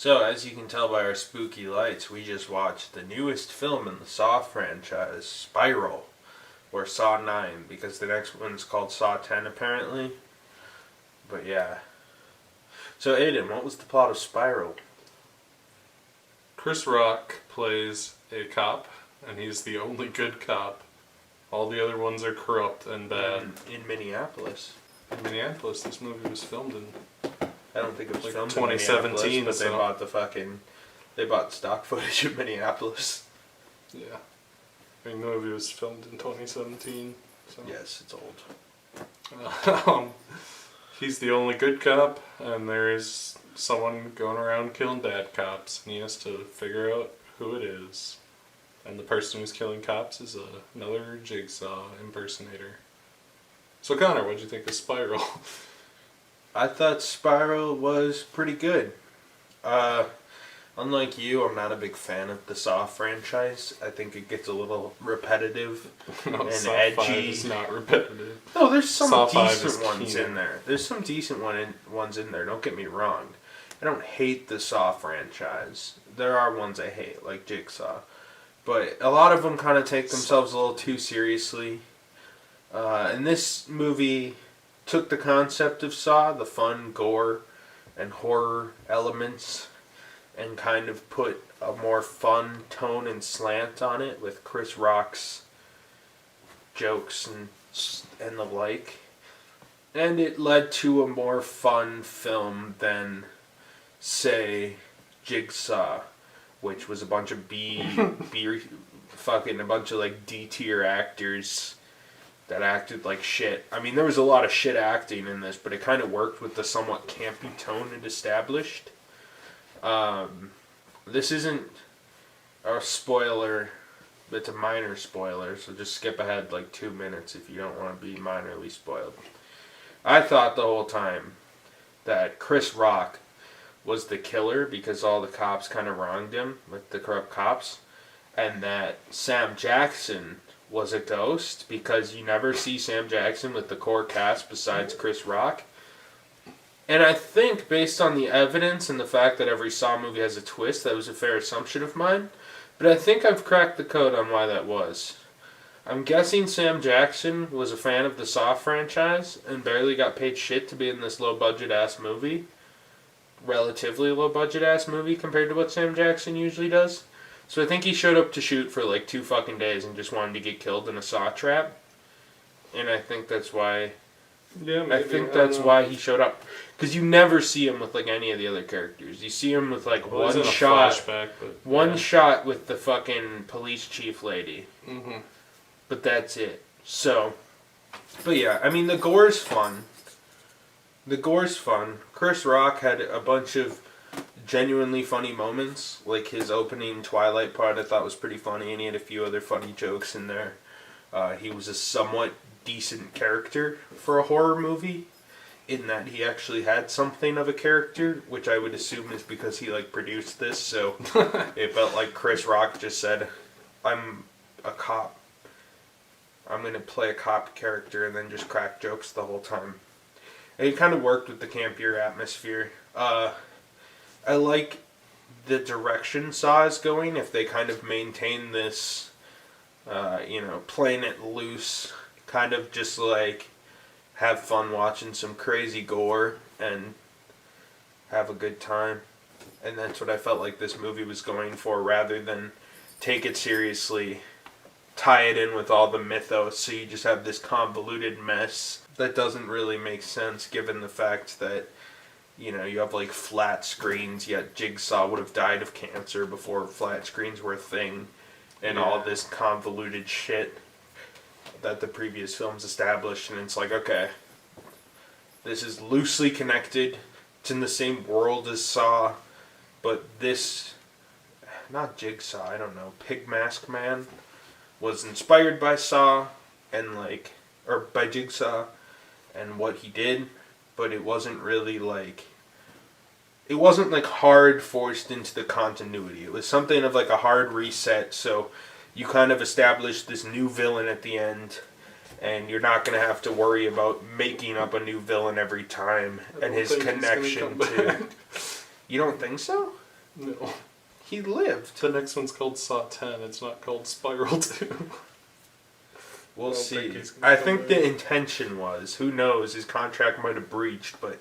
So, as you can tell by our spooky lights, we just watched the newest film in the Saw franchise, Spiral, or Saw 9, because the next one's called Saw 10 apparently. But yeah. So, Aiden, what was the plot of Spiral? Chris Rock plays a cop, and he's the only good cop. All the other ones are corrupt and bad. In Minneapolis. In Minneapolis, this movie was filmed in... I don't think it was like filmed 2017, in Minneapolis, but so. they bought stock footage of Minneapolis. Yeah. I mean, the movie was filmed in 2017, so. Yes, it's old. He's the only good cop, and there is someone going around killing bad cops, and he has to figure out who it is. And the person who's killing cops is another Jigsaw impersonator. So Connor, what'd you think of Spiral? I thought Spiral was pretty good. Unlike you, I'm not a big fan of the Saw franchise. I think it gets a little repetitive and Saw edgy. 5 is not repetitive. No, there's some Saw 5 decent is ones keener. in there. There's some decent ones in there, don't get me wrong. I don't hate the Saw franchise. There are ones I hate, like Jigsaw. But a lot of them kind of take themselves a little too seriously. And this movie took the concept of Saw, the fun, gore, and horror elements, and kind of put a more fun tone and slant on it with Chris Rock's jokes and the like. And it led to a more fun film than, say, Jigsaw, which was a bunch of fucking a bunch of like D-tier actors that acted like shit. I mean, there was a lot of shit acting in this, but it kind of worked with the somewhat campy tone it established. This isn't a spoiler, it's a minor spoiler, so just skip ahead like 2 minutes if you don't want to be minorly spoiled. I thought the whole time that Chris Rock was the killer because all the cops kind of wronged him, like the corrupt cops, and that Sam Jackson was a ghost because you never see Sam Jackson with the core cast besides Chris Rock. And I think, based on the evidence and the fact that every Saw movie has a twist, that was a fair assumption of mine. But I think I've cracked the code on why that was. I'm guessing Sam Jackson was a fan of the Saw franchise and barely got paid shit to be in this low-budget-ass movie. Relatively low-budget-ass movie compared to what Sam Jackson usually does. So I think he showed up to shoot for like 2 fucking days and just wanted to get killed in a saw trap. And I think that's why... Yeah, maybe. I think that's why he showed up. Because you never see him with like any of the other characters. You see him with like one shot. Flashback, but, one shot with the fucking police chief lady. Mm-hmm. But that's it. So... But yeah, I mean, the gore's fun. Chris Rock had a bunch of genuinely funny moments, like his opening Twilight part I thought was pretty funny, and he had a few other funny jokes in there. He was a somewhat decent character for a horror movie, in that he actually had something of a character, which I would assume is because he like produced this, so it felt like Chris Rock just said, I'm a cop. I'm going to play a cop character and then just crack jokes the whole time. And it kind of worked with the campier atmosphere. I like the direction Saw is going, if they kind of maintain this, playing it loose, kind of just like have fun watching some crazy gore and have a good time. And that's what I felt like this movie was going for, rather than take it seriously, tie it in with all the mythos, so you just have this convoluted mess that doesn't really make sense given the fact that, you have like flat screens, yet Jigsaw would have died of cancer before flat screens were a thing, and all this convoluted shit that the previous films established, and it's like, okay, this is loosely connected, it's in the same world as Saw, but this, not Jigsaw, I don't know, Pig Mask Man was inspired by Saw, or by Jigsaw, and what he did, but it wasn't really hard forced into the continuity. It was something of like a hard reset, so you kind of established this new villain at the end, and you're not going to have to worry about making up a new villain every time, and his connection to... You don't think so? No. He lived. The next one's called Saw 10. It's not called Spiral 2. We'll don't see. think he's gonna I come think back. the intention was, who knows, his contract might have breached, but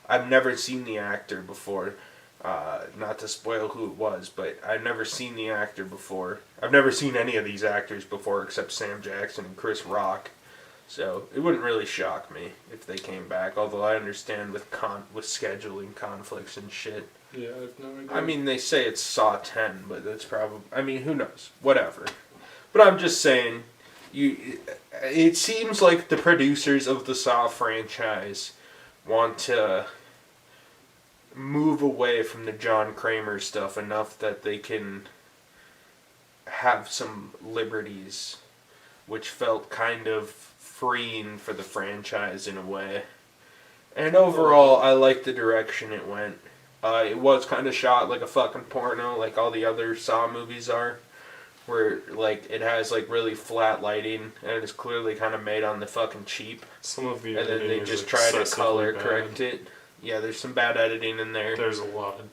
I've never seen the actor before. Not to spoil who it was, but I've never seen the actor before. I've never seen any of these actors before except Sam Jackson and Chris Rock. So it wouldn't really shock me if they came back, although I understand with scheduling conflicts and shit. Yeah, I have no idea. I mean, they say it's Saw 10, but that's probably... I mean, who knows? Whatever. But I'm just saying, it seems like the producers of the Saw franchise want to move away from the John Kramer stuff enough that they can have some liberties, which felt kind of freeing for the franchise in a way. And overall, I like the direction it went. It was kind of shot like a fucking porno, like all the other Saw movies are, where like it has like really flat lighting and it's clearly kind of made on the fucking cheap. Some of the And then editing they is just try to excessively color bad. correct it. Yeah, there's some bad editing in there. There's a lot of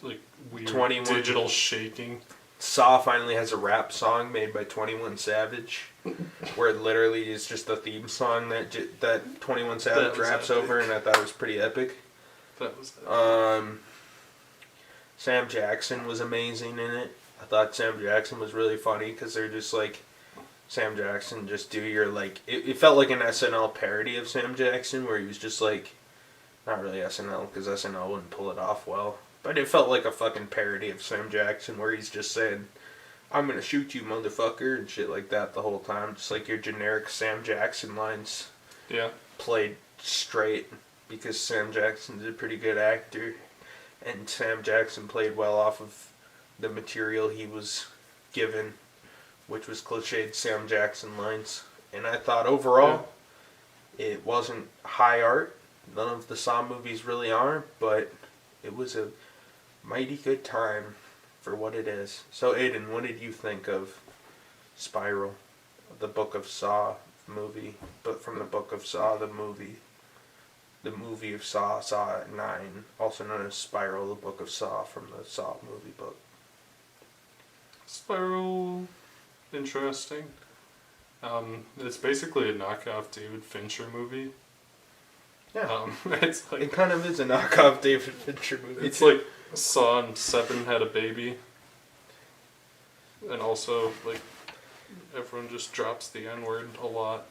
like weird 21 digital shaking. Saw finally has a rap song made by 21 Savage, where it literally is just the theme song that 21 Savage raps epic. over, and I thought it was pretty epic. That was epic. Sam Jackson was amazing in it. I thought Sam Jackson was really funny because they're just like, Sam Jackson, just do your like, it felt like an SNL parody of Sam Jackson where he was just like, not really SNL because SNL wouldn't pull it off well, but it felt like a fucking parody of Sam Jackson where he's just saying, I'm gonna shoot you motherfucker and shit like that the whole time, just like your generic Sam Jackson lines. Yeah. Played straight because Sam Jackson's a pretty good actor. And Sam Jackson played well off of the material he was given, which was cliched Sam Jackson lines. And I thought overall, it wasn't high art. None of the Saw movies really are, but it was a mighty good time for what it is. So Aiden, what did you think of Spiral, the Book of Saw movie, but from the Book of Saw, the movie of Saw, Saw 9, also known as Spiral, the Book of Saw from the Saw movie book? Spiral, interesting. It's basically a knockoff David Fincher movie. Yeah. It's like It kind of is a knockoff David Fincher movie. it's like Saw and Seven had a baby, and also like everyone just drops the N-word a lot.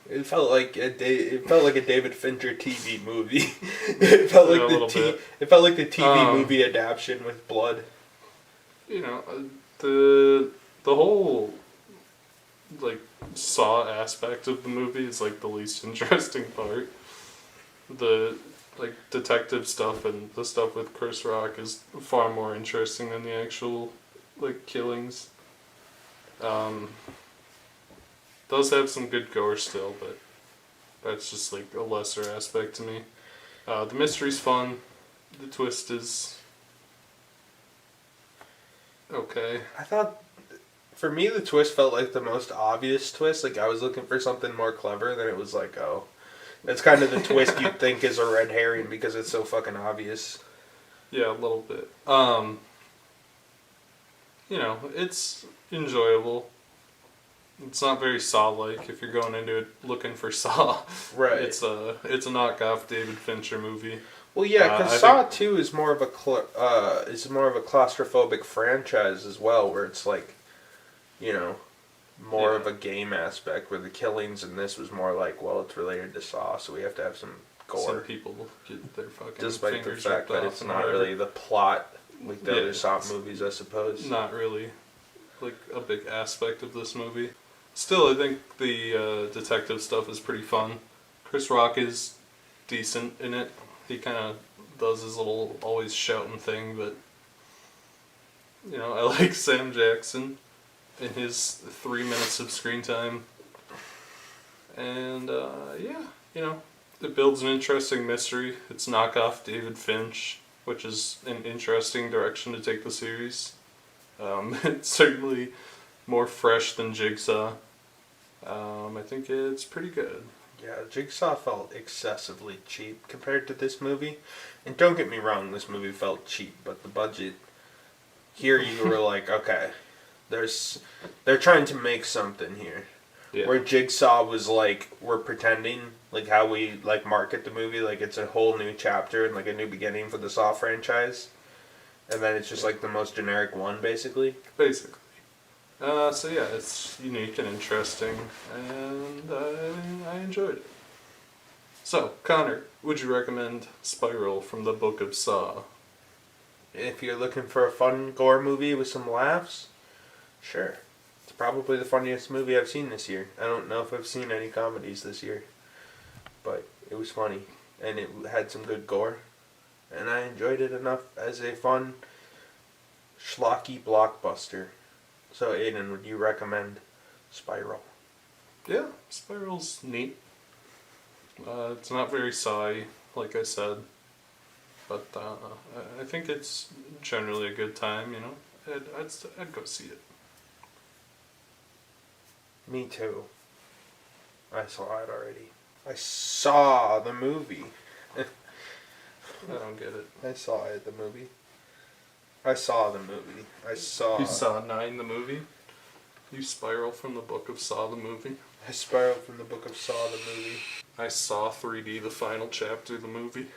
It felt like a David Fincher TV movie. It felt Yeah, like a little bit. It felt like the TV movie adaptation with blood. You know, the whole like Saw aspect of the movie is like the least interesting part. The like detective stuff and the stuff with Chris Rock is far more interesting than the actual like killings. Does have some good gore still, but that's just like a lesser aspect to me. The mystery's fun. The twist is okay. I thought, for me, the twist felt like the most obvious twist. Like, I was looking for something more clever, then it was like, oh. That's kind of the twist you'd think is a red herring because it's so fucking obvious. Yeah, a little bit. You know, it's enjoyable. It's not very Saw-like if you're going into it looking for Saw. Right. It's a knockoff David Fincher movie. Well, yeah, I because think- Saw 2 is more of a claustrophobic franchise as well, where it's like, you know, more of a game aspect, where the killings in this was more like, well, it's related to Saw, so we have to have some gore. Some people get their fucking Despite the fingers fact ripped that off it's and not whatever. really the plot like the Yeah, other Saw it's movies, I suppose. Not really, like, a big aspect of this movie. Still, I think the detective stuff is pretty fun. Chris Rock is decent in it. He kind of does his little always shouting thing, but, you know, I like Sam Jackson in his 3 minutes of screen time. And, yeah, you know, it builds an interesting mystery. It's knockoff David Finch, which is an interesting direction to take the series. It's certainly more fresh than Jigsaw. I think it's pretty good. Yeah, Jigsaw felt excessively cheap compared to this movie. And don't get me wrong, this movie felt cheap, but the budget here you were like, okay, they're trying to make something here. Yeah. Where Jigsaw was like, we're pretending, like how we like market the movie, like it's a whole new chapter and like a new beginning for the Saw franchise. And then it's just like the most generic one, basically. Basically. So yeah, it's unique and interesting, and I enjoyed it. So, Connor, would you recommend Spiral from the Book of Saw? If you're looking for a fun gore movie with some laughs, sure. It's probably the funniest movie I've seen this year. I don't know if I've seen any comedies this year, but it was funny, and it had some good gore, and I enjoyed it enough as a fun, schlocky blockbuster. So, Aiden, would you recommend Spiral? Yeah, Spiral's neat. It's not very Saw-y, like I said, but I think it's generally a good time, you know? I'd go see it. Me too. I saw it already. I saw the movie. I don't get it. I saw it, the movie. I saw the movie. I saw... You saw 9 the movie? You Spiral from the Book of Saw the movie? I spiraled from the Book of Saw the movie. I saw 3D the final chapter of the movie.